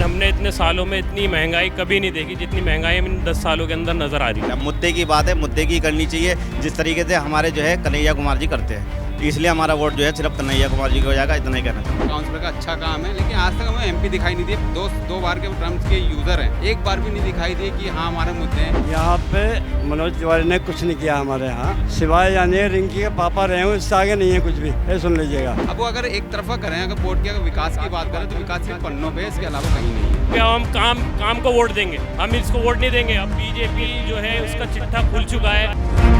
हमने इतने सालों में इतनी महंगाई कभी नहीं देखी जितनी महंगाई इन 10 सालों के अंदर नजर आ रही है। मुद्दे की बात है, मुद्दे की करनी चाहिए जिस तरीके से हमारे जो है कन्हैया कुमार जी करते हैं, इसलिए हमारा वोट जो है सिर्फ कन्हैया कुमार जी को हो जाएगा, इतना ही कहना चाहूँगा। काउंसलर का अच्छा काम है, लेकिन आज तक हमें एमपी दिखाई नहीं दिए। दो बार के टर्म्स के यूजर हैं, एक बार भी नहीं दिखाई दिए कि हाँ हमारे मुद्दे हैं। यहाँ पे मनोज तिवारी ने कुछ नहीं किया हमारे यहाँ, सिवाय यानी रिंकी के पापा रहे हो, इससे आगे नहीं है कुछ भी, ये सुन लीजिएगा। अब वो अगर एक तरफा करें, अगर वोट की अगर विकास की बात करें तो विकास सिर्फ पन्नों पे, इसके अलावा कहीं नहीं है। क्या हम काम को वोट देंगे? हम इसको वोट नहीं देंगे। अब बीजेपी जो है उसका चिट्ठा खुल चुका है।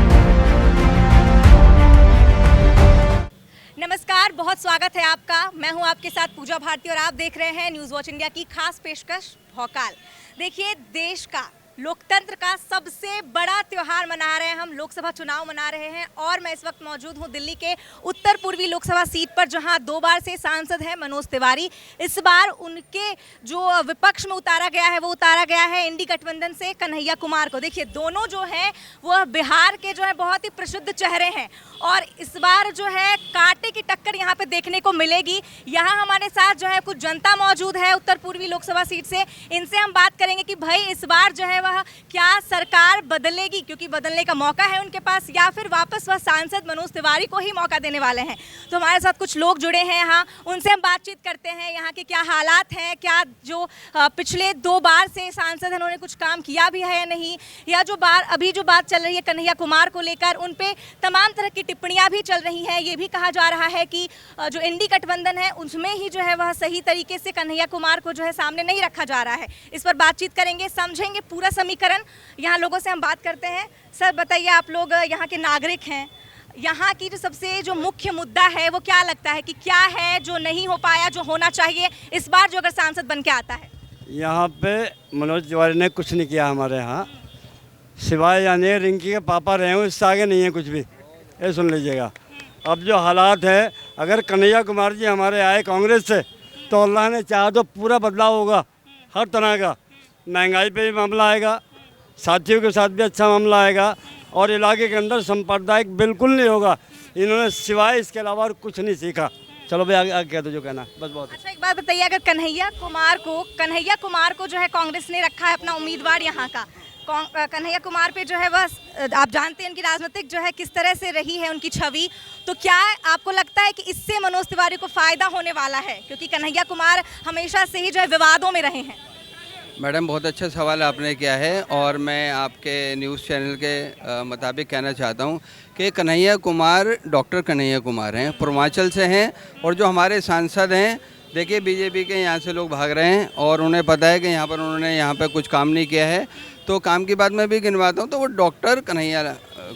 नमस्कार, बहुत स्वागत है आपका। मैं हूं आपके साथ पूजा भारती और आप देख रहे हैं न्यूज़ वॉच इंडिया की खास पेशकश भौकाल। देखिए, देश का लोकतंत्र का सबसे बड़ा त्योहार मना रहे हैं हम, लोकसभा चुनाव मना रहे हैं और मैं इस वक्त मौजूद हूं दिल्ली के उत्तर पूर्वी लोकसभा सीट पर, जहां 2 बार से सांसद हैं मनोज तिवारी। इस बार उनके जो विपक्ष में उतारा गया है वो उतारा गया है इंडी गठबंधन से कन्हैया कुमार को। देखिए, दोनों जो हैं वो बिहार के जो है बहुत ही प्रसिद्ध चेहरे हैं और इस बार जो है कांटे की टक्कर यहाँ पे देखने को मिलेगी। यहाँ हमारे साथ जो है कुछ जनता मौजूद है उत्तर पूर्वी लोकसभा सीट से, इनसे हम बात करेंगे कि भाई इस बार जो है वह क्या सरकार बदलेगी, क्योंकि बदलने का मौका है उनके पास, या फिर वापस वह सांसद मनोज तिवारी को ही मौका देने वाले हैं। तो हमारे साथ कुछ लोग जुड़े हैं यहाँ, उनसे हम बातचीत करते हैं। यहाँ के क्या हालात हैं, क्या जो पिछले 2 बार से सांसद हैं उन्होंने कुछ काम किया भी है या नहीं, या अभी जो बात चल रही है कन्हैया कुमार को लेकर, उन पे तमाम तरह की टिप्पणियां भी चल रही हैं। ये भी कहा जा रहा है कि जो इंडी गठबंधन है उसमें ही जो है वह सही तरीके से कन्हैया कुमार को जो है सामने नहीं रखा जा रहा है। इस पर बातचीत करेंगे, समझेंगे पूरा समीकरण। यहाँ लोगों से हम बात करते हैं। सर बताइए, आप लोग यहाँ के नागरिक हैं, यहाँ की जो सबसे जो मुख्य मुद्दा है वो क्या लगता है कि क्या है जो नहीं हो पाया, जो होना चाहिए इस बार जो अगर सांसद बन के आता है? यहाँ पे मनोज तिवारी ने कुछ नहीं किया हमारे यहाँ, सिवाय यानी रिंकी के पापा रहे हो, इससे आगे नहीं है कुछ भी, ये सुन लीजिएगा। अब जो हालात है, अगर कन्हैया कुमार जी हमारे आए कांग्रेस से तो अल्लाह ने चाहा तो पूरा बदलाव होगा, हर तरह का। महंगाई पे भी मामला आएगा, साथियों के साथ भी अच्छा मामला आएगा और इलाके के अंदर सांप्रदायिक बिल्कुल नहीं होगा। इन्होंने सिवाय इसके अलावा और कुछ नहीं सीखा। चलो भाई आगे कह दो जो कहना, बस बहुत। अच्छा, एक बात बताइए, अगर कन्हैया कुमार को जो है कांग्रेस ने रखा है अपना उम्मीदवार यहाँ का, कन्हैया कुमार पे जो है वह आप जानते हैं उनकी राजनीतिक जो है किस तरह से रही है उनकी छवि, तो क्या आपको लगता है कि इससे मनोज तिवारी को फायदा होने वाला है, क्योंकि कन्हैया कुमार हमेशा से ही जो है विवादों में रहे हैं? मैडम, बहुत अच्छा सवाल आपने किया है और मैं आपके न्यूज़ चैनल के मुताबिक कहना चाहता हूं कि कन्हैया कुमार डॉक्टर कन्हैया कुमार हैं, पूर्वांचल से हैं और जो हमारे सांसद हैं, देखिए बीजेपी के यहाँ से लोग भाग रहे हैं और उन्हें पता है कि यहाँ पर उन्होंने यहाँ पर कुछ काम नहीं किया है। तो काम की बात मैं भी गिनवाता हूँ, तो वो डॉक्टर कन्हैया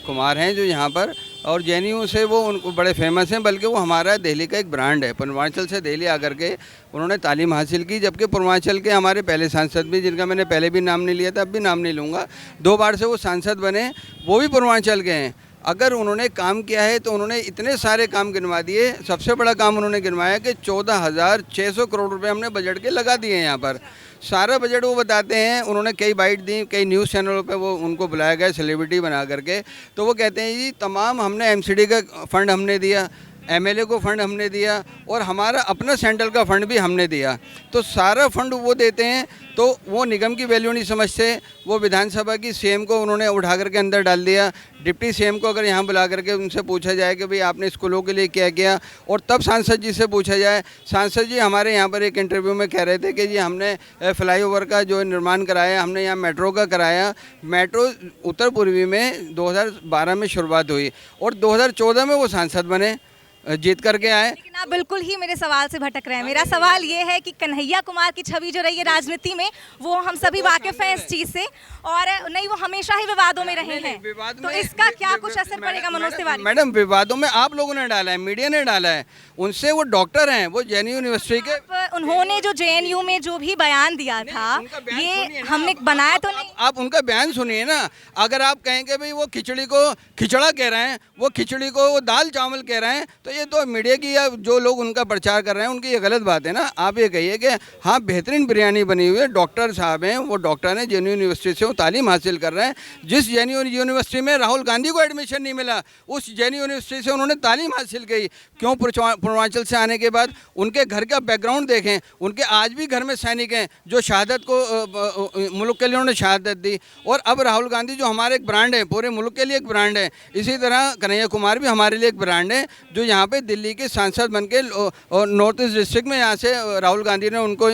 कुमार हैं जो यहाँ पर, और जेएनयू से वो उनको बड़े फेमस हैं, बल्कि वो हमारा दिल्ली का एक ब्रांड है। पूर्वांचल से दिल्ली आकर के उन्होंने तालीम हासिल की, जबकि पूर्वांचल के हमारे पहले सांसद भी, जिनका मैंने पहले भी नाम नहीं लिया था, अब भी नाम नहीं लूँगा, 2 बार से वो सांसद बने, वो भी पूर्वांचल के हैं। अगर उन्होंने काम किया है तो उन्होंने इतने सारे काम गिनवा दिए। सबसे बड़ा काम उन्होंने गिनवाया कि 14,600 करोड़ रुपए हमने बजट के लगा दिए हैं यहाँ पर। सारा बजट वो बताते हैं, उन्होंने कई बाइट दी, कई न्यूज़ चैनलों पे वो उनको बुलाया गया सेलिब्रिटी बना करके, तो वो कहते हैं जी तमाम हमने एमसीडी का फंड हमने दिया, एमएलए को फंड हमने दिया और हमारा अपना सेंट्रल का फंड भी हमने दिया। तो सारा फंड वो देते हैं, तो वो निगम की वैल्यू नहीं समझते। वो विधानसभा की सीएम को उन्होंने उठा करके अंदर डाल दिया। डिप्टी सीएम को अगर यहाँ बुला करके उनसे पूछा जाए कि भाई आपने स्कूलों के लिए क्या किया, और तब सांसद जी से पूछा जाए, सांसद जी हमारे यहाँ पर एक इंटरव्यू में कह रहे थे कि जी हमने फ्लाईओवर का जो निर्माण कराया, हमने यहाँ मेट्रो का कराया। मेट्रो उत्तर पूर्वी में 2012 में शुरुआत हुई और 2014 में वो सांसद बने, जीत करके आए। लेकिन आप बिल्कुल ही मेरे सवाल से भटक रहे हैं। मेरा सवाल ये है कि कन्हैया कुमार की छवि जो रही है राजनीति में, वो हम सभी वाकिफ हैं इस चीज़ से, और नहीं वो हमेशा ही विवादों में रहे हैं, तो इसका क्या कुछ असर पड़ेगा मनोज तिवारी? मैडम, विवादों में आप लोगों ने डाला है, मीडिया ने डाला है। उनसे वो डॉक्टर हैं, वो जेएनयू यूनिवर्सिटी के। उन्होंने जो जेएनयू में जो भी बयान दिया था, ये हमने बनाया तो नहीं। आप उनका बयान सुनिए ना। अगर आप कहेंगे भाई वो खिचड़ी को खिचड़ा कह रहे हैं, वो खिचड़ी को वो दाल चावल कह रहे हैं, तो तो ये तो मीडिया की या जो लोग उनका प्रचार कर रहे हैं उनकी ये गलत बात है ना। आप ये कहिए कि हाँ बेहतरीन बिरयानी बनी हुई है, डॉक्टर साहब हैं, वो डॉक्टर हैं, जेएनयू यूनिवर्सिटी से वो तालीम हासिल कर रहे हैं। जिस जेएनयू यूनिवर्सिटी में राहुल गांधी को एडमिशन नहीं मिला, उस जेएनयू यूनिवर्सिटी से उन्होंने तालीम हासिल की। क्यों? पूर्वांचल से आने के बाद उनके घर का बैकग्राउंड देखें, उनके आज भी घर में सैनिक हैं जो शहादत को मुल्क के लिए उन्होंने शहादत दी। और अब राहुल गांधी जो हमारे एक ब्रांड है, पूरे मुल्क के लिए एक ब्रांड है, इसी तरह कन्हैया कुमार भी हमारे लिए एक ब्रांड है, जो यहाँ पे दिल्ली के सांसद बन के नॉर्थ ईस्ट डिस्ट्रिक्ट में यहाँ से राहुल गांधी ने उनको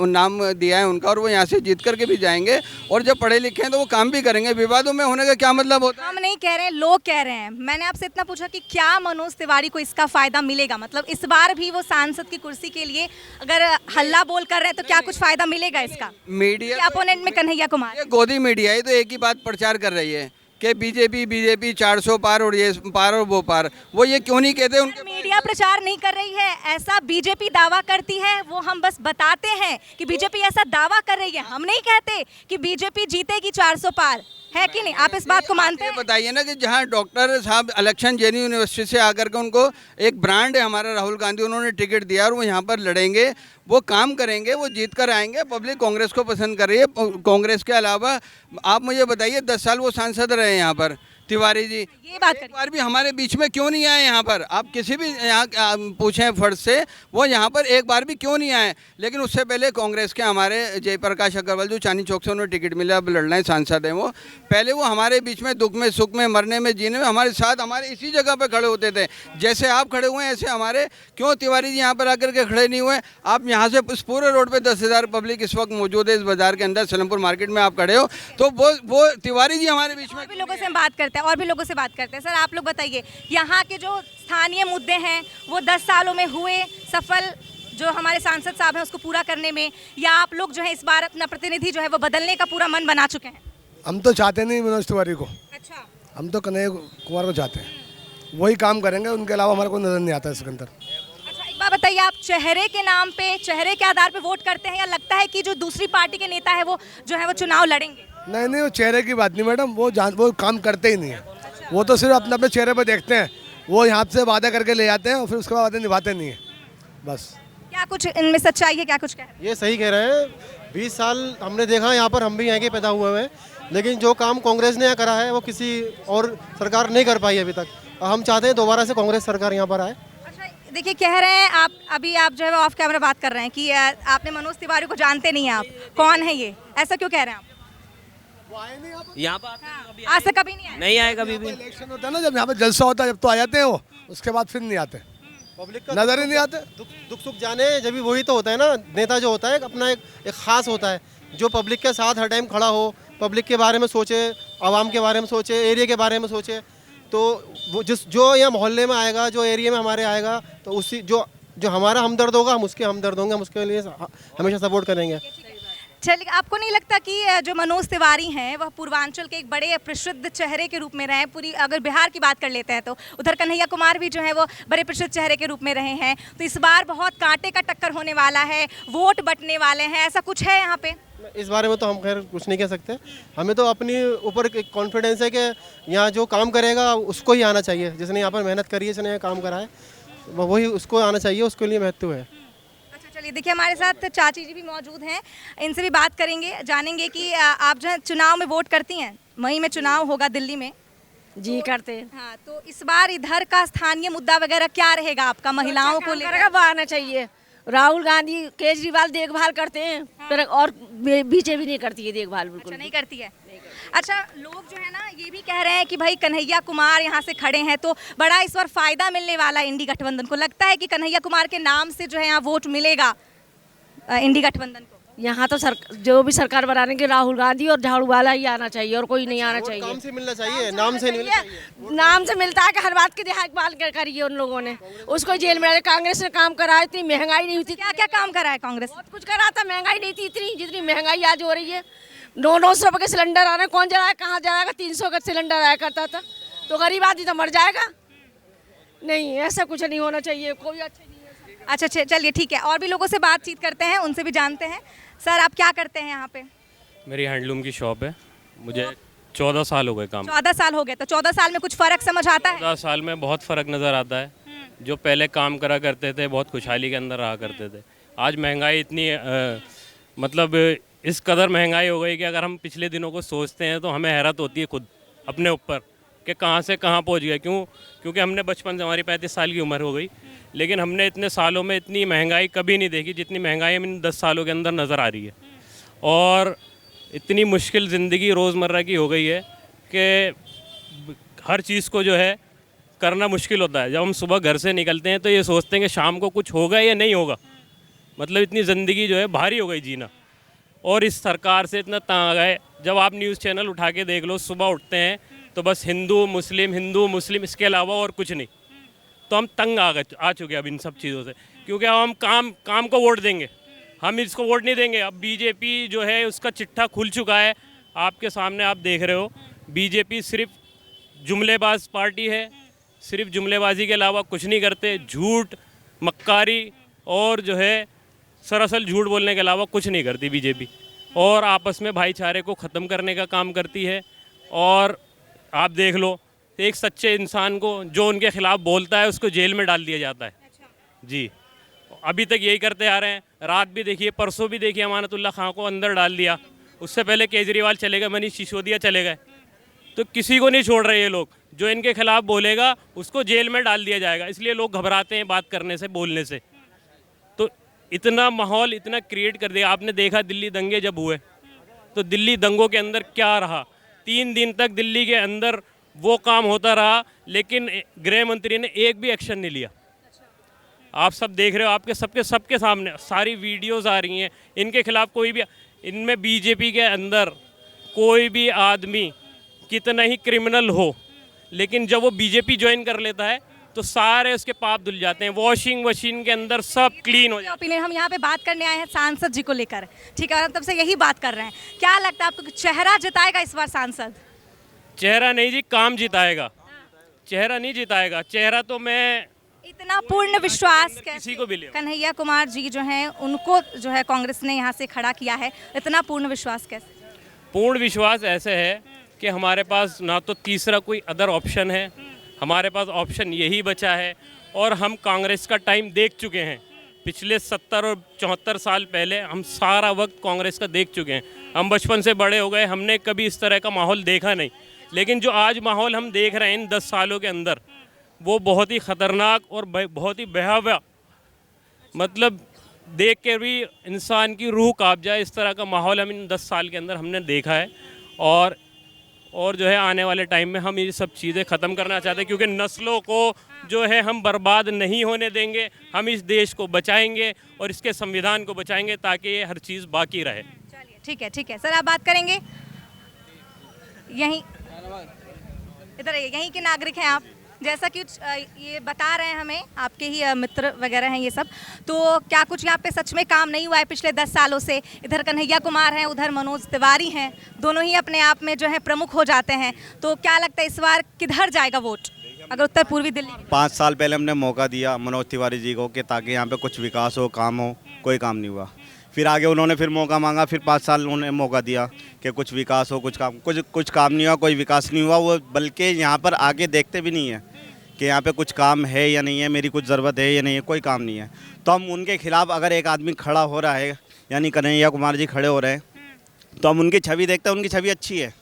नाम दिया है उनका, और वो यहाँ से जीत करके भी जाएंगे। और जब पढ़े लिखे हैं तो वो काम भी करेंगे। विवादों में होने का क्या मतलब होता है? हम नहीं कह रहे हैं, लोग कह रहे हैं। मैंने आपसे इतना पूछा कि क्या मनोज तिवारी को इसका फायदा मिलेगा, मतलब इस बार भी वो सांसद की कुर्सी के लिए अगर हल्ला बोल कर रहे हैं तो क्या कुछ फायदा मिलेगा इसका? मीडिया अपोनेंट में कन्हैया कुमार, ये गोदी मीडिया है तो एक ही बात प्रचार कर रही है कि बीजेपी 400 पार और ये पार और वो पार। वो ये क्यों नहीं कहते? उनके मीडिया प्रचार नहीं कर रही है, ऐसा बीजेपी दावा करती है। वो हम बस बताते हैं कि बीजेपी ऐसा दावा कर रही है, हम नहीं कहते कि बीजेपी जीतेगी 400 पार, है कि नहीं? आप इस बात को मानते हैं? बताइए ना कि जहाँ डॉक्टर साहब इलेक्शन जेएनयू यूनिवर्सिटी से आकर के उनको एक ब्रांड है हमारा राहुल गांधी, उन्होंने टिकट दिया और वो यहाँ पर लड़ेंगे, वो काम करेंगे, वो जीत कर आएंगे। पब्लिक कांग्रेस को पसंद कर रही है। कांग्रेस के अलावा आप मुझे बताइए 10 साल वो सांसद रहे यहाँ पर तिवारी जी, ये बात एक बार भी हमारे बीच में क्यों नहीं आए यहाँ पर? आप किसी भी यहाँ पूछें फर्ज से, वो यहाँ पर एक बार भी क्यों नहीं आए? लेकिन उससे पहले कांग्रेस के हमारे जयप्रकाश अग्रवाल जो चांदनी चौक से उन्हें टिकट मिला, अब लड़ रहे हैं, सांसद हैं वो, पहले वो हमारे बीच में दुख में सुख में मरने में जीने में हमारे साथ हमारे इसी जगह पर खड़े होते थे। जैसे आप खड़े हुए हैं ऐसे हमारे क्यों तिवारी जी यहाँ पर आकर के खड़े नहीं हुए? आप यहाँ से इस पूरे रोड पर 10,000 पब्लिक इस वक्त मौजूद है, इस बाजार के अंदर सलेमपुर मार्केट में आप खड़े हो, तो वो तिवारी जी हमारे बीच में। और भी लोगों से हम बात करते हैं, और भी लोगों से बात करते हैं। सर आप लोग बताइए, यहाँ के जो स्थानीय मुद्दे हैं वो 10 सालों में हुए सफल, जो हमारे सांसद साहब हैं उसको पूरा करने में, या आप लोग जो है इस बार अपना प्रतिनिधि जो है वो बदलने का पूरा मन बना चुके हैं? हम तो चाहते नहीं मनोज तिवारी को, अच्छा, हम तो कन्हैया कुमार को चाहते हैं, वही काम करेंगे, उनके अलावा हमारे को नजर नहीं आता इसके अंदर। अच्छा, एक बात बताइए, आप चेहरे के नाम पे, चेहरे के आधार पे वोट करते हैं, या लगता है कि जो दूसरी पार्टी के नेता है वो जो है वो चुनाव लड़ेंगे? नहीं, वो चेहरे की बात नहीं मैडम, वो काम करते ही नहीं है। वो तो सिर्फ अपने अपने चेहरे पर देखते हैं, वो यहाँ से वादा करके ले जाते हैं और फिर उसके बाद वादे निभाते नहीं है, बस। क्या कुछ इनमें सच्चाई है, क्या कुछ कह रहे हैं? ये सही कह रहे हैं। 20 साल हमने देखा यहाँ पर, हम भी यहाँ के पैदा हुए हैं, लेकिन जो काम कांग्रेस ने करा है वो किसी और सरकार नहीं कर पाई अभी तक। हम चाहते हैं दोबारा से कांग्रेस सरकार यहाँ पर आए। अच्छा, देखिए कह रहे हैं आप, अभी आप जो है ऑफ कैमरा बात कर रहे हैं कि आपने मनोज तिवारी को जानते नहीं हैं, आप कौन है ये, ऐसा क्यों कह रहे हैं आप? यहाँ पर आज तक कभी नहीं आए? नहीं आए कभी भी। इलेक्शन होता है ना, जब यहाँ पे जलसा होता है जब तो आ जाते हैं वो, उसके बाद फिर नहीं आते, पब्लिक का नजर ही नहीं आते। दुख सुख जाने जब भी वही तो होता है ना, नेता जो होता है अपना एक खास होता है, जो पब्लिक के साथ हर टाइम खड़ा हो, पब्लिक के बारे में सोचे, आवाम के बारे में सोचे, एरिया के बारे में सोचे। तो वो जो यहाँ मोहल्ले में आएगा, जो एरिया में हमारे आएगा, तो उसी जो हमारा हमदर्द होगा हम उसके हमदर्द होंगे, हम उसके लिए हमेशा सपोर्ट करेंगे। चलिए, आपको नहीं लगता कि जो मनोज तिवारी हैं वह पूर्वांचल के एक बड़े प्रसिद्ध चेहरे के रूप में रहे? पूरी अगर बिहार की बात कर लेते हैं तो उधर कन्हैया कुमार भी जो है वो बड़े प्रसिद्ध चेहरे के रूप में रहे हैं, तो इस बार बहुत कांटे का टक्कर होने वाला है, वोट बंटने वाले हैं, ऐसा कुछ है यहाँ पे? इस बारे में तो हम खैर कुछ नहीं कह सकते। हमें तो अपनी ऊपर कॉन्फिडेंस है कि यहाँ जो काम करेगा उसको ही आना चाहिए, जिसने यहाँ पर मेहनत करी है, जिसने यहाँ काम करा है, वही उसको आना चाहिए, उसके लिए महत्व है। चलिए, देखिए हमारे साथ चाची जी भी मौजूद हैं, इनसे भी बात करेंगे, जानेंगे कि आप जो है चुनाव में वोट करती हैं। मई में चुनाव होगा दिल्ली में। जी करते हैं। हाँ, तो इस बार इधर का स्थानीय मुद्दा वगैरह क्या रहेगा आपका, महिलाओं को लेकर? वो आना चाहिए। राहुल गांधी केजरीवाल देखभाल करते हैं, पर और बीजेपी नहीं करती है देखभाल, बिल्कुल नहीं करती है। अच्छा, लोग जो है ना ये भी कह रहे हैं कि भाई कन्हैया कुमार यहाँ से खड़े हैं तो बड़ा इस बार फायदा मिलने वाला है इंडी गठबंधन को। लगता है कि कन्हैया कुमार के नाम से जो है यहाँ वोट मिलेगा इंडी गठबंधन को? यहाँ तो जो भी सरकार बनाने के राहुल गांधी और झाड़ू वाला ही आना चाहिए, और कोई नहीं आना चाहिए। काम से मिलना चाहिए, नाम से नहीं मिलना चाहिए। नाम से मिलता है कि हर बात की देखभाल करी है उन लोगों ने, उसको जेल में डाले। कांग्रेस ने काम करा, इतनी महंगाई नहीं हुई थी। क्या क्या काम करा है कांग्रेस? बहुत कुछ करा था, महंगाई नहीं थी इतनी जितनी महंगाई आज हो रही है। 900 रुपये के सिलेंडर आ रहे हैं, कौन जलाएगा, कहाँ जलाएगा? 300 का सिलेंडर आया करता था, तो गरीब आदमी तो मर जाएगा। नहीं, ऐसा कुछ नहीं होना चाहिए, कोई अच्छा नहीं है। अच्छा, चलिए ठीक है, और भी लोगों से बातचीत करते हैं, उनसे भी जानते हैं। सर, आप क्या करते हैं यहाँ पे? मेरी हैंडलूम की शॉप है, मुझे 14 साल हो गए काम। 14 साल हो गए, तो 14 साल में कुछ फर्क समझ आता है? 14 साल में बहुत फ़र्क नज़र आता है। जो पहले काम करा करते थे, बहुत खुशहाली के अंदर रहा करते थे। आज महंगाई इतनी मतलब इस कदर महंगाई हो गई कि अगर हम पिछले दिनों को सोचते हैं तो हमें हैरत होती है खुद अपने ऊपर कि कहाँ से कहाँ पहुँच गए। क्योंकि हमने बचपन से, हमारी 35 साल की उम्र हो गई, लेकिन हमने इतने सालों में इतनी महंगाई कभी नहीं देखी जितनी महंगाई हमें इन 10 सालों के अंदर नज़र आ रही है। और इतनी मुश्किल ज़िंदगी रोज़मर्रा की हो गई है कि हर चीज़ को जो है करना मुश्किल होता है। जब हम सुबह घर से निकलते हैं तो ये सोचते हैं कि शाम को कुछ होगा या नहीं होगा। मतलब इतनी ज़िंदगी जो है भारी हो गई जीना। और इस सरकार से इतना तंग आ गए, जब आप न्यूज़ चैनल उठा के देख लो, सुबह उठते हैं तो बस हिंदू मुस्लिम इसके अलावा और कुछ नहीं। तो हम तंग आ चुके हैं अब इन सब चीज़ों से, क्योंकि अब हम काम को वोट देंगे, हम इसको वोट नहीं देंगे। अब बीजेपी जो है उसका चिट्ठा खुल चुका है, आपके सामने आप देख रहे हो। बीजेपी सिर्फ जुमलेबाज पार्टी है, सिर्फ जुमलेबाजी के अलावा कुछ नहीं करते। झूठ, मक्कारी और जो है सरासर झूठ बोलने के अलावा कुछ नहीं करती बीजेपी। और आपस में भाईचारे को ख़त्म करने का काम करती है। और आप देख लो, एक सच्चे इंसान को जो उनके खिलाफ बोलता है उसको जेल में डाल दिया जाता है। जी, अभी तक यही करते आ रहे हैं। रात भी देखिए, परसों भी देखिए, अमानतुल्लाह खां को अंदर डाल दिया। उससे पहले केजरीवाल चले गए, मनीष सिसोदिया चले गए। तो किसी को नहीं छोड़ रहे ये लोग। जो इनके खिलाफ बोलेगा उसको जेल में डाल दिया जाएगा। इसलिए लोग घबराते हैं बात करने से, बोलने से। तो इतना माहौल इतना क्रिएट कर दिया। आपने देखा दिल्ली दंगे जब हुए तो दिल्ली दंगों के अंदर क्या रहा। 3 दिन तक दिल्ली के अंदर वो काम होता रहा, लेकिन गृह मंत्री ने एक भी एक्शन नहीं लिया। आप सब देख रहे हो, आपके सबके सामने सारी वीडियोस आ रही हैं। इनके खिलाफ कोई भी, इनमें बीजेपी के अंदर कोई भी आदमी कितना ही क्रिमिनल हो, लेकिन जब वो बीजेपी ज्वाइन कर लेता है तो सारे उसके पाप धुल जाते हैं। वॉशिंग मशीन के अंदर सब क्लीन हो जाता है। ओपिनियन हम यहाँ पे बात करने आए हैं सांसद जी को लेकर, ठीक है, और तब से यही बात कर रहे हैं। क्या लगता है आपको, चेहरा जिताएगा इस बार सांसद? चेहरा नहीं जी, काम जिताएगा। चेहरा नहीं जिताएगा। चेहरा तो मैं इतना पूर्ण विश्वास किसी को भी ले, कन्हैया कुमार जी जो हैं उनको जो है कांग्रेस ने यहाँ से खड़ा किया है, इतना पूर्ण विश्वास कैसे? पूर्ण विश्वास ऐसे है कि हमारे पास ना तो तीसरा कोई अदर ऑप्शन है, हमारे पास ऑप्शन यही बचा है। और हम कांग्रेस का टाइम देख चुके हैं। पिछले 70 और 74 साल पहले हम सारा वक्त कांग्रेस का देख चुके हैं। हम बचपन से बड़े हो गए, हमने कभी इस तरह का माहौल देखा नहीं। लेकिन जो आज माहौल हम देख रहे हैं इन 10 सालों के अंदर, वो बहुत ही ख़तरनाक और बहुत ही भयावह, मतलब देख के भी इंसान की रूह कांप जाए, इस तरह का माहौल हम इन 10 साल के अंदर हमने देखा है। और जो है आने वाले टाइम में हम ये सब चीज़ें ख़त्म करना चाहते हैं, क्योंकि नस्लों को जो है हम बर्बाद नहीं होने देंगे। हम इस देश को बचाएंगे और इसके संविधान को बचाएंगे ताकि ये हर चीज़ बाकी रहे। चलिए, ठीक है सर, आप बात करेंगे। यहीं इधर यहीं के नागरिक हैं आप, जैसा कि ये बता रहे हैं हमें, आपके ही मित्र वगैरह हैं ये सब, तो क्या कुछ यहाँ पे सच में काम नहीं हुआ है पिछले 10 सालों से? इधर कन्हैया कुमार हैं, उधर मनोज तिवारी हैं, दोनों ही अपने आप में जो है प्रमुख हो जाते हैं। तो क्या लगता है इस बार किधर जाएगा वोट, अगर उत्तर पूर्वी दिल्ली? 5 साल पहले हमने मौका दिया मनोज तिवारी जी को कि ताकि यहाँ पे कुछ विकास हो, काम हो, कोई काम नहीं हुआ। फिर आगे उन्होंने फिर मौका मांगा, फिर 5 साल उन्होंने मौका दिया कि कुछ विकास हो, कुछ काम नहीं हुआ, कोई विकास नहीं हुआ। वो बल्कि यहाँ पर आके देखते भी नहीं है कि यहाँ पे कुछ काम है या नहीं है, मेरी कुछ ज़रूरत है या नहीं है, कोई काम नहीं है। तो हम उनके खिलाफ अगर एक आदमी खड़ा हो रहा है, यानी कन्हैया कुमार जी खड़े हो रहे हैं, तो हम उनकी छवि देखते हैं, उनकी छवि अच्छी है,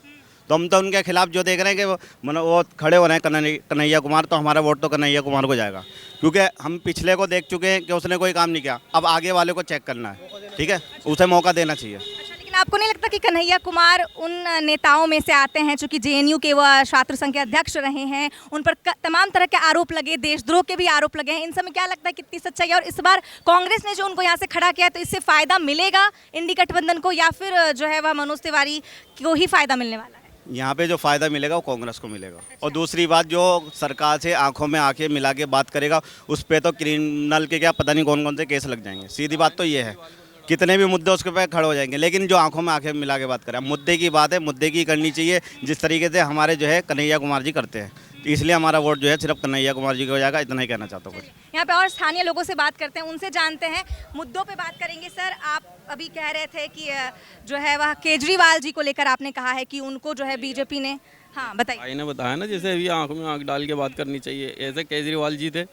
तो हम तो उनके खिलाफ जो देख रहे हैं कि वो खड़े हो रहे हैं कन्हैया कुमार, तो हमारा वोट तो कन्हैया कुमार को जाएगा। क्योंकि हम पिछले को देख चुके हैं कि उसने कोई काम नहीं किया। अब आगे वाले को चेक करना है, ठीक है, उसे मौका देना चाहिए। लेकिन आपको नहीं लगता कि कन्हैया कुमार उन नेताओं में से आते हैं, चूँकि JNU के वो छात्र संघ के अध्यक्ष रहे हैं, उन पर तमाम तरह के आरोप लगे, देशद्रोह के भी आरोप लगे हैं, इन सब में क्या लगता है कितनी सच्चाई है? और इस बार कांग्रेस ने जो उनको यहाँ से खड़ा किया, तो इससे फ़ायदा मिलेगा इंडी गठबंधन को, या फिर जो है वह मनोज तिवारी को ही फ़ायदा मिलने वाला है? यहाँ पे जो फ़ायदा मिलेगा वो कांग्रेस को मिलेगा। और दूसरी बात, जो सरकार से आंखों में आंखें मिला के बात करेगा, उस पर तो क्रिमिनल के क्या पता नहीं कौन कौन से केस लग जाएंगे। सीधी बात तो ये है, कितने भी मुद्दे उसके पे खड़े हो जाएंगे। लेकिन जो आंखों में आंखें मिला के बात करें, मुद्दे की बात है, मुद्दे की करनी चाहिए, जिस तरीके से हमारे जो है कन्हैया कुमार जी करते हैं। तो इसलिए हमारा वोट जो है सिर्फ कन्हैया कुमार जी को हो जाएगा, इतना ही कहना चाहता हूँ। यहाँ पे और स्थानीय लोगों से बात करते हैं, उनसे जानते हैं, मुद्दों पे बात करेंगे। सर, आप अभी कह रहे थे कि जो है वह केजरीवाल जी को लेकर आपने कहा है कि उनको जो है बीजेपी ने, हाँ बताइए। भाई ने बताया ना, जैसे अभी आंख में आंख डाल के बात करनी चाहिए। ऐसे केजरीवाल जी थे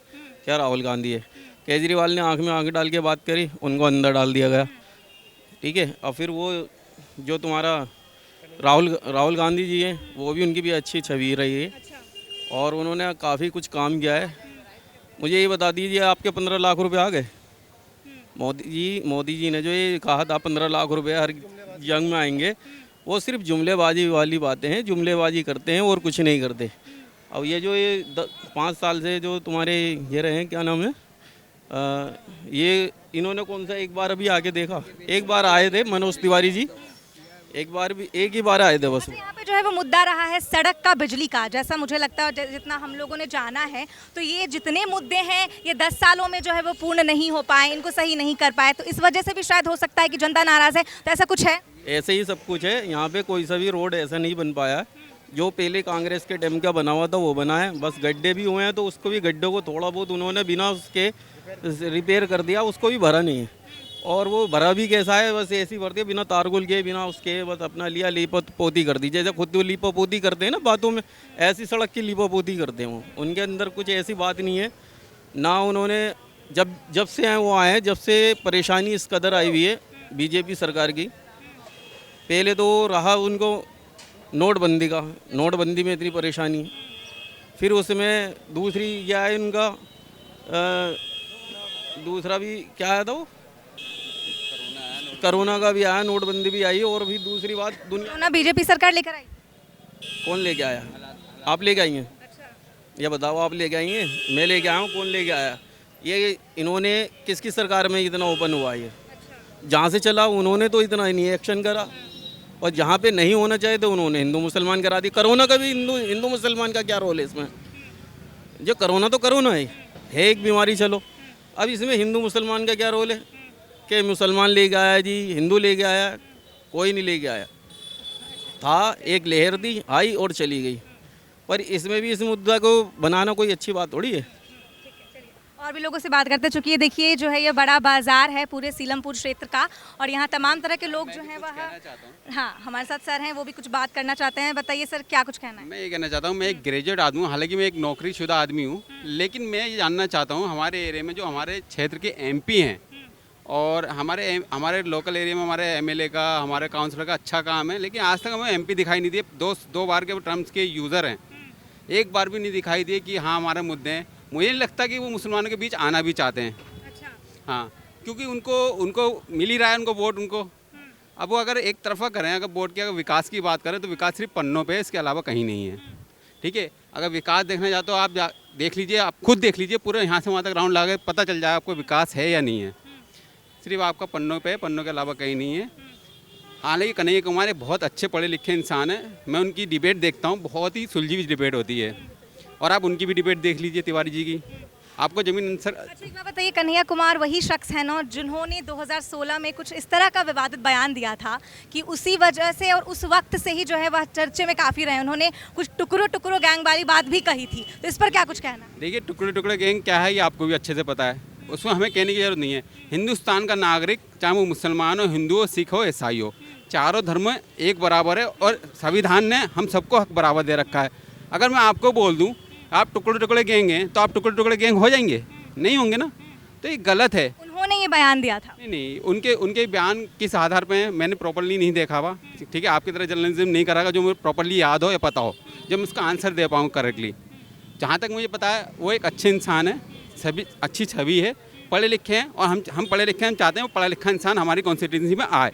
क्या राहुल गांधी है। केजरीवाल ने आंख में आंख डाल के बात करी, उनको अंदर डाल दिया गया, ठीक है। और फिर वो जो तुम्हारा राहुल गांधी जी हैं, वो भी उनकी भी अच्छी छवि रही है और उन्होंने काफ़ी कुछ काम किया है। मुझे ये बता दीजिए, आपके 15 लाख रुपए आ गए? मोदी जी ने जो ये कहा था 15 लाख रुपए हर जंग में आएंगे, वो सिर्फ जुमलेबाजी वाली बातें हैं, जुमलेबाजी करते हैं और कुछ नहीं करते। अब ये जो ये 5 साल से जो तुम्हारे ये रहे हैं, क्या नाम है, ये इन्होंने कौन सा एक बार अभी आके देखा? एक बार आए थे मनोज तिवारी जी, एक ही बार आए थे बस। यहाँ पे जो है वो मुद्दा रहा है सड़क का, बिजली का। जैसा मुझे लगता है, जितना हम लोगों ने जाना है, तो ये जितने मुद्दे हैं ये 10 सालों में जो है वो पूर्ण नहीं हो पाए, इनको सही नहीं कर पाए, तो इस वजह से भी शायद हो सकता है कि जनता नाराज है। तो ऐसा कुछ है? ऐसे ही सब कुछ है। यहाँ पे कोई सा भी रोड ऐसा नहीं बन पाया। जो पहले कांग्रेस के टाइम का बना हुआ था वो बना है, बस गड्ढे भी हुए हैं तो उसको भी, गड्ढों को थोड़ा बहुत उन्होंने बिना उसके रिपेयर कर दिया, उसको भी भरा नहीं है। और वो भरा भी कैसा है, बस ऐसी भर दिया बिना तारगुल के, बिना उसके, बस अपना लिया लीपापोती कर दी। जैसे खुद लीपापोती करते हैं ना बातों में, ऐसी सड़क की लीपापोती करते हैं वो। उनके अंदर कुछ ऐसी बात नहीं है ना। उन्होंने जब से हैं वो आए हैं, जब से परेशानी इस कदर आई हुई है बीजेपी सरकार की। पहले तो रहा उनको नोटबंदी का, नोटबंदी में इतनी परेशानी, फिर उसमें दूसरी क्या है उनका, दूसरा भी क्या आया था वो, कोरोना का भी आया, नोटबंदी भी आई, और भी दूसरी बात दुनिया बीजेपी सरकार लेकर आई। कौन लेके आया? आप लेके आई हैं? ये बताओ, आप लेके आई हैं? मैं लेके आया हूँ? कौन लेके आया? ये इन्होंने किसकी सरकार में इतना ओपन हुआ? ये जहाँ से चला उन्होंने तो इतना नहीं एक्शन करा, और जहाँ पे नहीं होना चाहिए तो उन्होंने हिंदू मुसलमान करा दी। कोरोना का भी हिंदू मुसलमान का क्या रोल है इसमें? जो कोरोना तो कोरोना है एक बीमारी, चलो। अब इसमें हिंदू मुसलमान का क्या रोल है? कि मुसलमान लेके आया जी, हिंदू लेके आया? कोई नहीं लेके आया था। एक लहर दी, आई और चली गई। पर इसमें भी इस मुद्दा को बनाना कोई अच्छी बात थोड़ी है। और भी लोगों से बात करते, चूँकि ये देखिए जो है ये बड़ा बाजार है पूरे सीलमपुर क्षेत्र का, और यहाँ तमाम तरह के लोग जो हैं वह, हाँ हमारे साथ सर हैं, वो भी कुछ बात करना चाहते हैं। बताइए सर, क्या कुछ कहना है? मैं ये कहना चाहता हूँ, मैं एक ग्रेजुएट आदमी हूँ, हालांकि मैं एक नौकरीशुदा आदमी हूँ, लेकिन मैं ये जानना चाहता हूँ हमारे एरिया में जो हमारे क्षेत्र के MP हैं, और हमारे लोकल एरिया में हमारे MLA का, हमारे काउंसलर का अच्छा काम है, लेकिन आज तक हमें MP दिखाई नहीं दिए। दो बार के टर्म्स के यूज़र हैं, एक बार भी नहीं दिखाई दिए कि हाँ हमारे मुद्दे हैं। मुझे नहीं लगता कि वो मुसलमानों के बीच आना भी चाहते हैं। अच्छा। हाँ, क्योंकि उनको मिल ही रहा है, उनको वोट उनको। अब वो अगर एक तरफा करें, अगर वोट की अगर विकास की बात करें तो विकास सिर्फ पन्नों पे है, इसके अलावा कहीं नहीं है। ठीक है, अगर विकास देखना चाहते हो आप देख लीजिए, आप खुद देख लीजिए, पूरे यहाँ से वहाँ तक राउंड लगा के पता चल जाएगा आपको विकास है या नहीं है। सिर्फ आपका पन्नों पे है, पन्नों के अलावा कहीं नहीं है। हालांकि कन्हैया कुमार एक बहुत अच्छे पढ़े लिखे इंसान है, मैं उनकी डिबेट देखता हूँ, बहुत ही सुलझी हुई डिबेट होती है। और आप उनकी भी डिबेट देख लीजिए, तिवारी जी की, आपको जमीन आंसर। अच्छा, एक बात बताइए, कन्हैया कुमार वही शख्स है ना जिन्होंने 2016 में कुछ इस तरह का विवादित बयान दिया था कि उसी वजह से और उस वक्त से ही जो है वह चर्चे में काफ़ी रहे। उन्होंने कुछ टुकड़ों गैंग वाली बात भी कही थी, तो इस पर क्या कुछ कहना? देखिए, टुकड़े गैंग क्या है ये आपको भी अच्छे से पता है, उसमें हमें कहने की जरूरत नहीं है। हिंदुस्तान का नागरिक, चाहे वो मुसलमान हो, हिंदू हो, सिख हो, ईसाई हो, चारों धर्म एक बराबर है, और संविधान ने हम सबको हक बराबर दे रखा है। अगर मैं आपको बोल दूं आप टुकड़े गैंग हैं, तो आप टुकड़े गैंग हो जाएंगे? नहीं होंगे ना, तो ये गलत है। उन्होंने ये बयान दिया था? नहीं, उनके बयान किस आधार पे हैं मैंने प्रॉपर्ली नहीं देखा हुआ। ठीक है, आपकी तरह जर्नलिज्म नहीं करागा जो मुझे प्रॉपर्ली याद हो या पता हो, जब मैं उसका आंसर दे पाऊँ करेक्टली। जहाँ तक मुझे पता है वो एक अच्छे इंसान है, सभी अच्छी छवि है, पढ़े लिखे हैं, और हम पढ़े लिखे हैं, हम चाहते हैं वो पढ़ा लिखा इंसान हमारी कॉन्स्टिट्यूंसी में आए।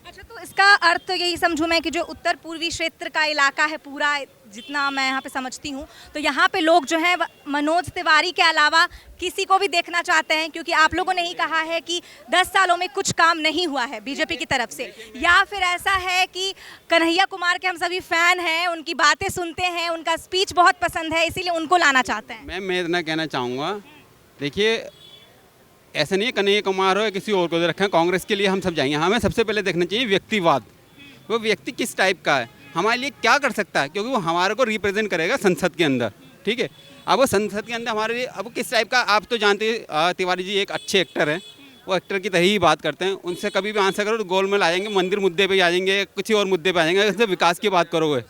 अच्छा, तो इसका अर्थ यही समझूं मैं कि जो उत्तर पूर्वी क्षेत्र का इलाका है पूरा, जितना मैं यहाँ पे समझती हूँ, तो यहाँ पे लोग जो हैं मनोज तिवारी के अलावा किसी को भी देखना चाहते हैं, क्योंकि आप लोगों ने ही कहा है कि 10 सालों में कुछ काम नहीं हुआ है बीजेपी की तरफ से, या फिर ऐसा है कि कन्हैया कुमार के हम सभी फ़ैन हैं, उनकी बातें सुनते हैं, उनका स्पीच बहुत पसंद है, इसीलिए उनको लाना चाहते हैं? मैं इतना कहना चाहूँगा, देखिए ऐसा नहीं है कन्हैया कुमार हो या किसी और को दे रखा है, कांग्रेस के लिए हम सब जाएंगे। हमें सबसे पहले देखना चाहिए व्यक्तिवाद, वो व्यक्ति किस टाइप का है, हमारे लिए क्या कर सकता है, क्योंकि वो हमारे को रिप्रेजेंट करेगा संसद के अंदर। ठीक है, अब वो संसद के अंदर हमारे लिए अब किस टाइप का, आप तो जानते हैं तिवारी जी एक अच्छे एक्टर हैं, वो एक्टर की तरह ही बात करते हैं। उनसे कभी भी आंसर करो तो गोलमेल आ जाएंगे, मंदिर मुद्दे पे आ जाएंगे, किसी और मुद्दे पे आ जाएंगे, इससे विकास की बात करोगे,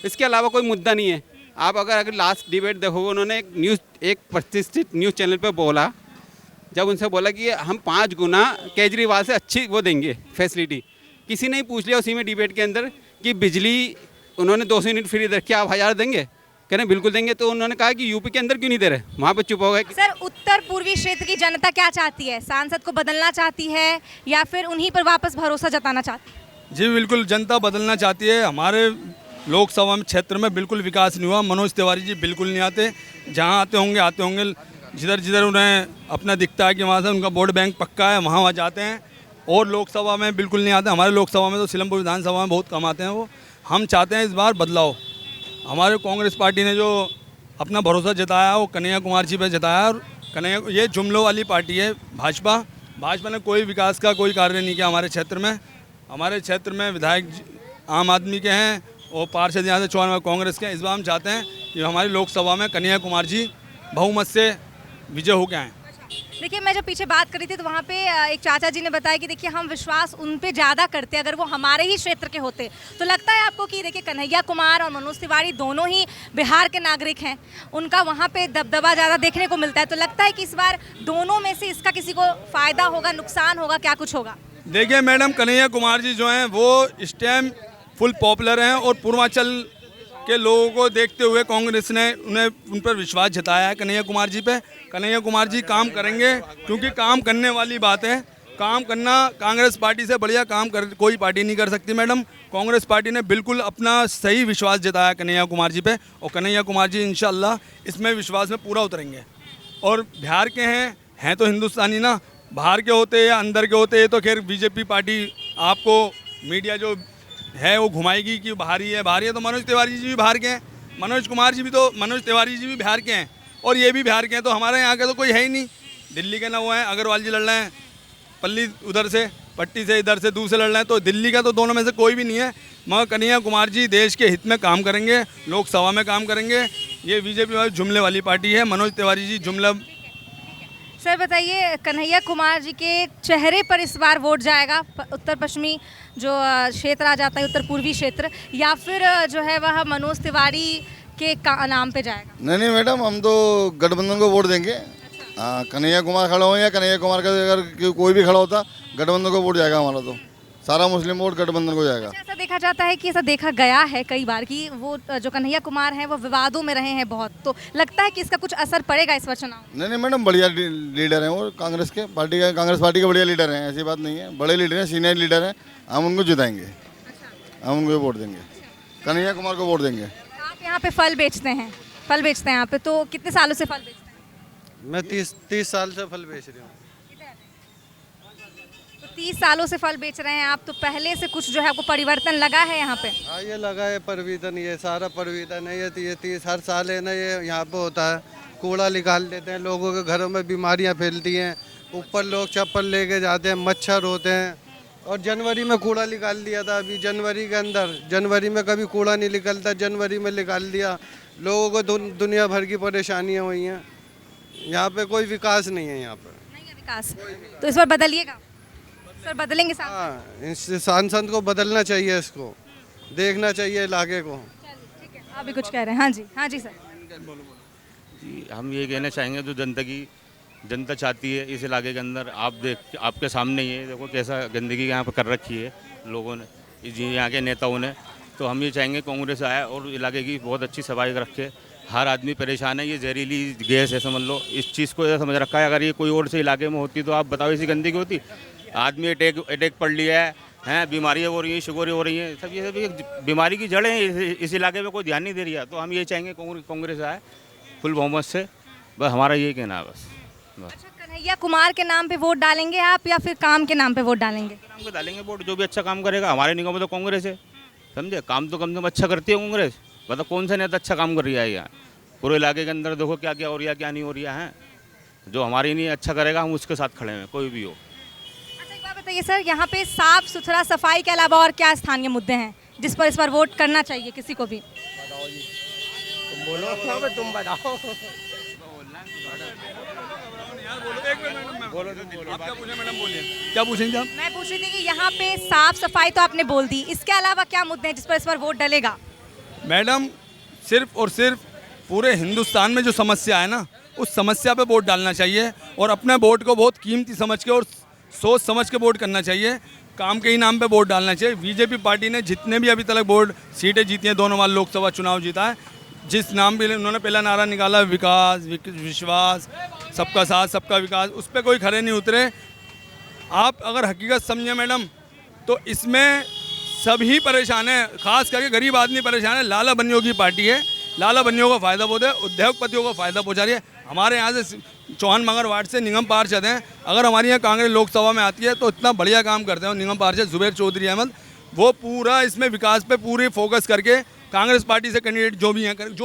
इसके अलावा कोई मुद्दा नहीं है। आप अगर लास्ट डिबेट देखोगे, उन्होंने एक प्रतिष्ठित न्यूज़ चैनल पे बोला, जब उनसे बोला कि हम 5 गुना केजरीवाल से अच्छी वो देंगे फैसिलिटी, किसी ने ही पूछ लिया उसी में डिबेट के अंदर कि बिजली उन्होंने 200 यूनिट फ्री रखी, आप 1000 देंगे? कह रहे बिल्कुल देंगे। तो उन्होंने कहा कि यूपी के अंदर क्यों नहीं दे रहे, वहाँ पर चुप हो गए। सर, उत्तर पूर्वी क्षेत्र की जनता क्या चाहती है? सांसद को बदलना चाहती है या फिर उन्हीं पर वापस भरोसा जताना चाहती है? जी बिल्कुल, जनता बदलना चाहती है। हमारे लोकसभा में क्षेत्र में बिल्कुल विकास नहीं हुआ। मनोज तिवारी जी बिल्कुल नहीं आते, जहाँ आते होंगे जिधर जिधर उन्हें अपना दिखता है कि वहाँ से उनका वोट बैंक पक्का है, वहाँ जाते हैं। और लोकसभा में बिल्कुल नहीं आते। हमारे लोकसभा में तो सिलमपुर विधानसभा में बहुत कम आते हैं वो। हम चाहते हैं इस बार बदलाव। हमारे कांग्रेस पार्टी ने जो अपना भरोसा जताया वो कन्हैया कुमार जी पे जताया। और कन्हैया, ये जुमलों वाली पार्टी है भाजपा ने कोई विकास का कोई कार्य नहीं किया हमारे क्षेत्र में। हमारे क्षेत्र में विधायक आम आदमी के हैं और पार्षद यहाँ से 94 कांग्रेस के हैं। इस बार हम चाहते हैं कि हमारी लोकसभा में कन्हैया कुमार जी बहुमत से विजय होकर आएँ। देखिए, मैं जब पीछे बात करी थी तो वहाँ पे एक चाचा जी ने बताया कि देखिए हम विश्वास उन पे ज़्यादा करते हैं, अगर वो हमारे ही क्षेत्र के होते। तो लगता है आपको कि देखिए कन्हैया कुमार और मनोज तिवारी दोनों ही बिहार के नागरिक हैं, उनका वहाँ पे दबदबा ज़्यादा देखने को मिलता है। तो लगता है कि इस बार दोनों में से इसका किसी को फ़ायदा होगा, नुकसान होगा, क्या कुछ होगा? देखिए मैडम, कन्हैया कुमार जी जो हैं वो इस टाइम फुल पॉपुलर हैं और पूर्वांचल के लोगों को देखते हुए कांग्रेस ने उन पर विश्वास जताया है कन्हैया कुमार जी पे। कन्हैया कुमार जी काम करेंगे, क्योंकि काम करने वाली बात है। काम करना कांग्रेस पार्टी से बढ़िया कोई पार्टी नहीं कर सकती मैडम। कांग्रेस पार्टी ने बिल्कुल अपना सही विश्वास जताया कन्हैया कुमार जी पे और कन्हैया कुमार जी इंशाल्लाह इसमें विश्वास में पूरा उतरेंगे। और बिहार के हैं तो हिंदुस्तानी ना, बाहर के होते या अंदर के होते, तो खैर बीजेपी पार्टी आपको मीडिया जो है वो घुमाएगी कि बाहरी है। तो मनोज तिवारी जी भी बाहर के हैं, मनोज तिवारी जी भी बिहार के हैं और ये भी बिहार के हैं। तो हमारे यहाँ के तो कोई है ही नहीं। दिल्ली के ना वो हैं, अग्रवाल जी लड़ रहे हैं पल्ली उधर से, पट्टी से इधर से दूर से लड़ रहे हैं। तो दिल्ली का तो दोनों में से कोई भी नहीं है। मगर कन्हैया कुमार जी देश के हित में काम करेंगे, लोकसभा में काम करेंगे। ये बीजेपी वाली जुमले वाली पार्टी है, मनोज तिवारी जी जुमला। सर बताइए, कन्हैया कुमार जी के चेहरे पर इस बार वोट जाएगा, उत्तर पश्चिमी जो क्षेत्र आ जाता है, उत्तर पूर्वी क्षेत्र, या फिर जो है वह मनोज तिवारी के नाम पे जाएगा? नहीं मैडम, हम तो गठबंधन को वोट देंगे। हाँ, कन्हैया कुमार खड़ा हो या कन्हैया कुमार का अगर कोई भी खड़ा होता, गठबंधन को वोट जाएगा हमारा। तो सारा मुस्लिम वोट गठबंधन को जाएगा। ऐसा देखा जाता है कि ऐसा देखा गया है कई बार कि वो जो कन्हैया कुमार हैं वो विवादों में रहे हैं बहुत। तो लगता है कि इसका कुछ असर पड़ेगा इस बार चुनाव? नहीं मैडम, बढ़िया लीडर हैं वो, कांग्रेस पार्टी के बढ़िया लीडर हैं, ऐसी बात नहीं है। बड़े लीडर हैं, सीनियर लीडर हैं, हम उनको जिताएंगे। हम उनको वोट देंगे, कन्हैया कुमार को वोट देंगे। आप यहाँ पे फल बेचते हैं यहाँ पे, तो कितने सालों से फल बेचते हैं? मैं 30 साल से फल बेच रही हूँ। 30 सालों से फल बेच रहे हैं आप, तो पहले से कुछ जो है आपको परिवर्तन लगा है यहाँ पे? हाँ, ये लगा है परिवर्तन, ये सारा परिवर्तन है। ये 30 हर साल है ना, ये यहाँ पे होता है। कूड़ा निकाल देते हैं, लोगों के घरों में बीमारियाँ फैलती हैं। ऊपर लोग चप्पल लेके जाते हैं, मच्छर होते हैं। और जनवरी में कूड़ा निकाल दिया था, अभी जनवरी के अंदर। जनवरी में कभी कूड़ा नहीं निकलता, जनवरी में निकाल दिया। लोगों को दुनिया भर की परेशानियाँ हुई हैं। यहाँ पे कोई विकास नहीं है, यहाँ पर नहीं है विकास। तो इस बार बदलिएगा सर, बदलेंगे साहब? हाँ, इस सांसद को बदलना चाहिए, इसको देखना चाहिए इलाके को। ठीक है, आप भी कुछ कह रहे हैं? हाँ जी सर। जी, हम ये कहना चाहेंगे जो जनता चाहती है इस इलाके के अंदर। आपके सामने ही है, देखो कैसा गंदगी यहाँ पर कर रखी है लोगों ने, जी यहाँ के नेताओं ने। तो हम ये चाहेंगे कांग्रेस आए और इलाके की बहुत अच्छी सफाई रखे। हर आदमी परेशान है, ये जहरीली गैस है, समझ लो। इस चीज़ को समझ रखा है। अगर ये कोई और से इलाके में होती तो आप बताओ ऐसी गंदगी होती? आदमी अटैक पड़ लिया है, बीमारियाँ हो रही हैं, शुगर हो रही हैं, सब ये सब बीमारी की जड़ें हैं। इस इलाके में कोई ध्यान नहीं दे रही है। तो हम ये चाहेंगे कांग्रेस आए फुल बहुमत से, बस हमारा ये कहना है बस। अच्छा, कन्हैया कुमार के नाम पे वोट डालेंगे आप या फिर काम के नाम पे वोट डालेंगे? काम पे डालेंगे वोट, जो भी अच्छा काम करेगा। हमारे निगम में तो कांग्रेस है, समझे। काम तो कम से कम अच्छा करती है कांग्रेस। मतलब कौन सा नेता अच्छा काम कर रही है यहाँ पूरे इलाके के अंदर? देखो क्या क्या हो रहा है, क्या नहीं हो रहा है। जो हमारी नहीं अच्छा करेगा हम उसके साथ खड़े हैं, कोई भी हो। अच्छा, एक बात बताइए सर, यहाँ पे साफ सुथरा सफाई के अलावा और क्या स्थानीय मुद्दे हैं जिस पर इस बार वोट करना चाहिए किसी को भी? तुम बोलो, तुम बताओ। क्या पूछेंगे आप? मैं पूछ रही थी कि यहाँ पे साफ सफाई तो आपने बोल दी, इसके अलावा क्या मुद्दे हैं जिस पर इस बार वोट डलेगा? मैडम, सिर्फ और सिर्फ पूरे हिंदुस्तान में जो समस्या है ना, उस समस्या पे वोट डालना चाहिए और अपने वोट को बहुत कीमती समझ के और सोच समझ के वोट करना चाहिए। काम के ही नाम पे वोट डालना चाहिए। बीजेपी पार्टी ने जितने भी अभी तक वोट सीटें जीती हैं, 2 बार लोकसभा चुनाव जीता है, जिस नाम भी उन्होंने पहला नारा निकाला विकास, विश्वास, सबका साथ सबका विकास, उस पर कोई खड़े नहीं उतरे। आप अगर हकीकत समझें मैडम, तो इसमें सभी परेशान है, खास करके गरीब आदमी परेशान है। लाला बनियों की पार्टी है, लाला बनियों का फ़ायदा बहुत है, उद्योगपतियों को फ़ायदा पहुँचा रही है। हमारे यहाँ से चौहान मगर वार्ड से निगम पार्षद हैं, अगर हमारे यहाँ कांग्रेस लोकसभा में आती है तो इतना बढ़िया काम करते हैं निगम पार्षद जुबैर चौधरी अहमद। वो पूरा इसमें विकास पे पूरी फोकस करके कांग्रेस पार्टी से कैंडिडेट जो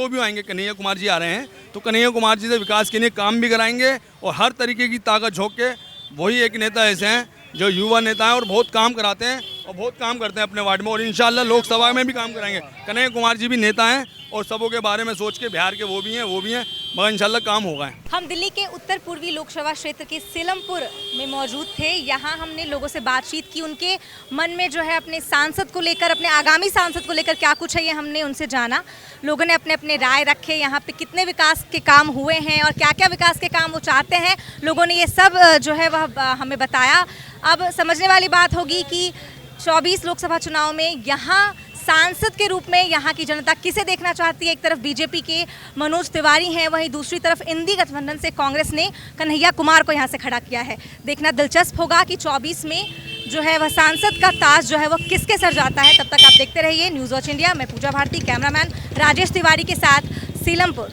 भी आएंगे, कन्हैया कुमार जी आ रहे हैं तो कन्हैया कुमार जी से विकास के लिए काम भी कराएंगे और हर तरीके की ताकत झोंक के वही एक नेता ऐसे हैं जो युवा नेता हैं और बहुत काम कराते हैं और बहुत काम करते हैं अपने वार्ड में, और इंशाल्लाह लोकसभा में भी काम कराएंगे। कन्हैया कुमार जी भी नेता हैं और सबों के बारे में सोच के बिहार के वो भी हैं, मगर इंशाल्लाह काम होगा। हम दिल्ली के उत्तर पूर्वी लोकसभा क्षेत्र के सीलमपुर में मौजूद थे। यहाँ हमने लोगों से बातचीत की, उनके मन में जो है अपने सांसद को लेकर, अपने आगामी सांसद को लेकर क्या कुछ है, ये हमने उनसे जाना। लोगों ने अपने अपने राय रखे, यहाँ पे कितने विकास के काम हुए हैं और क्या क्या विकास के काम वो चाहते हैं, लोगों ने ये सब जो है वह हमें बताया। अब समझने वाली बात होगी कि 24 लोकसभा चुनाव में यहाँ सांसद के रूप में यहाँ की जनता किसे देखना चाहती है। एक तरफ बीजेपी के मनोज तिवारी हैं, वहीं दूसरी तरफ इंडी गठबंधन से कांग्रेस ने कन्हैया कुमार को यहाँ से खड़ा किया है। देखना दिलचस्प होगा कि 24 में जो है वह सांसद का ताज जो है वो किसके सर जाता है। तब तक आप देखते रहिए न्यूज़ वॉच इंडिया। मैं पूजा भारती, कैमरामैन राजेश तिवारी के साथ सीलमपुर।